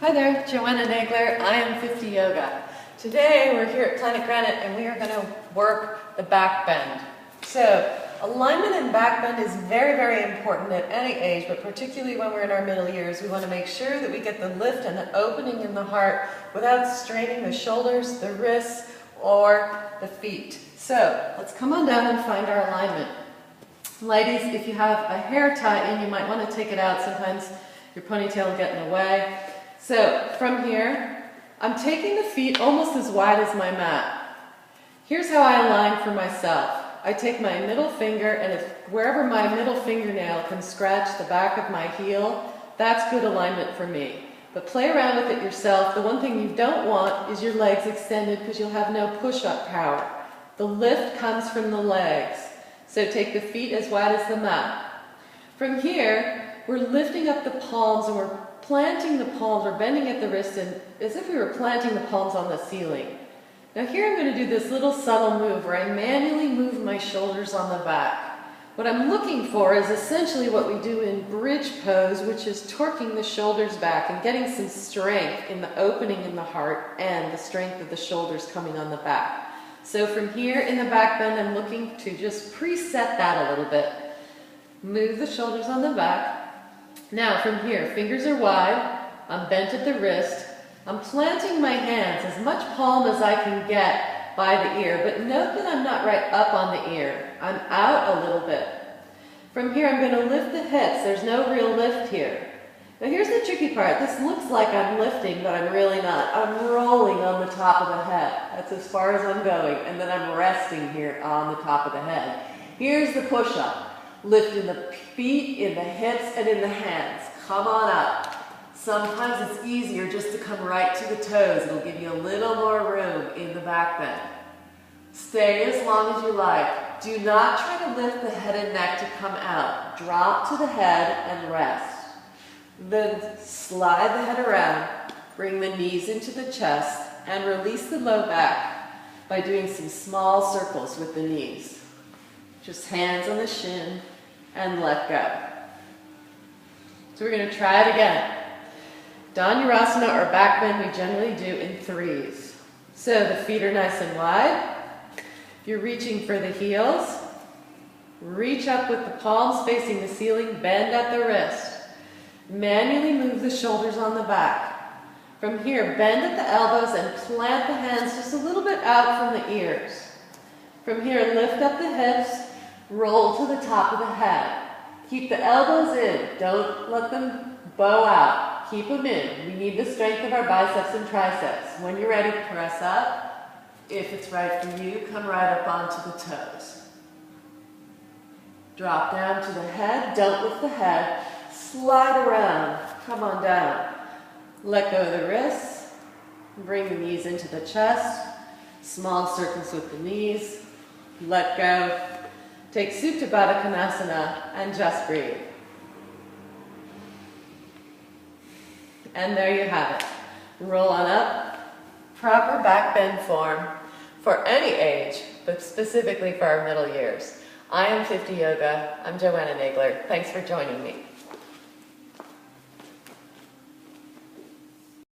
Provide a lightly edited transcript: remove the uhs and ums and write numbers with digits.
Hi there, Joanna Nagler. I am 50 Yoga. Today we're here at Planet Granite and we are going to work the back bend. So alignment and back bend is very, very important at any age, but particularly when we're in our middle years. We want to make sure that we get the lift and the opening in the heart without straining the shoulders, the wrists, or the feet. So let's come on down and find our alignment. Ladies, if you have a hair tie in, you might want to take it out. Sometimes your ponytail will get in the way. So from here, I'm taking the feet almost as wide as my mat. Here's how I align for myself. I take my middle finger, and wherever my middle fingernail can scratch the back of my heel, that's good alignment for me. But play around with it yourself. The one thing you don't want is your legs extended because you'll have no push-up power. The lift comes from the legs. So take the feet as wide as the mat. From here, we're lifting up the palms and we're planting the palms, we're bending at the wrist and as if we were planting the palms on the ceiling. Now here I'm going to do this little subtle move where I manually move my shoulders on the back. What I'm looking for is essentially what we do in bridge pose, which is torquing the shoulders back and getting some strength in the opening in the heart and the strength of the shoulders coming on the back. So from here in the back bend, I'm looking to just preset that a little bit. Move the shoulders on the back. Now from here, fingers are wide, I'm bent at the wrist, I'm planting my hands as much palm as I can get by the ear, but note that I'm not right up on the ear, I'm out a little bit. From here I'm going to lift the hips, there's no real lift here. Now here's the tricky part, this looks like I'm lifting, but I'm really not. I'm rolling on the top of the head, that's as far as I'm going, and then I'm resting here on the top of the head. Here's the push-up. Lift in the feet, in the hips, and in the hands. Come on up. Sometimes it's easier just to come right to the toes. It'll give you a little more room in the back bend. Stay as long as you like. Do not try to lift the head and neck to come out. Drop to the head and rest. Then slide the head around. Bring the knees into the chest and release the low back by doing some small circles with the knees. Just hands on the shin and let go. So we're going to try it again. Dhanurasana or back bend we generally do in threes. So the feet are nice and wide. If you're reaching for the heels, reach up with the palms facing the ceiling, bend at the wrist. Manually move the shoulders on the back. From here, bend at the elbows and plant the hands just a little bit out from the ears. From here, lift up the hips, roll to the top of the head. Keep the elbows in. Don't let them bow out. Keep them in. We need the strength of our biceps and triceps. When you're ready, press up. If it's right for you, come right up onto the toes. Drop down to the head. Don't lift the head. Slide around. Come on down. Let go of the wrists. Bring the knees into the chest. Small circles with the knees. Let go. Take Supta Baddha Konasana and just breathe. And there you have it. Roll on up. Proper back bend form for any age, but specifically for our middle years. I am 50 Yoga. I'm Joanna Nagler. Thanks for joining me.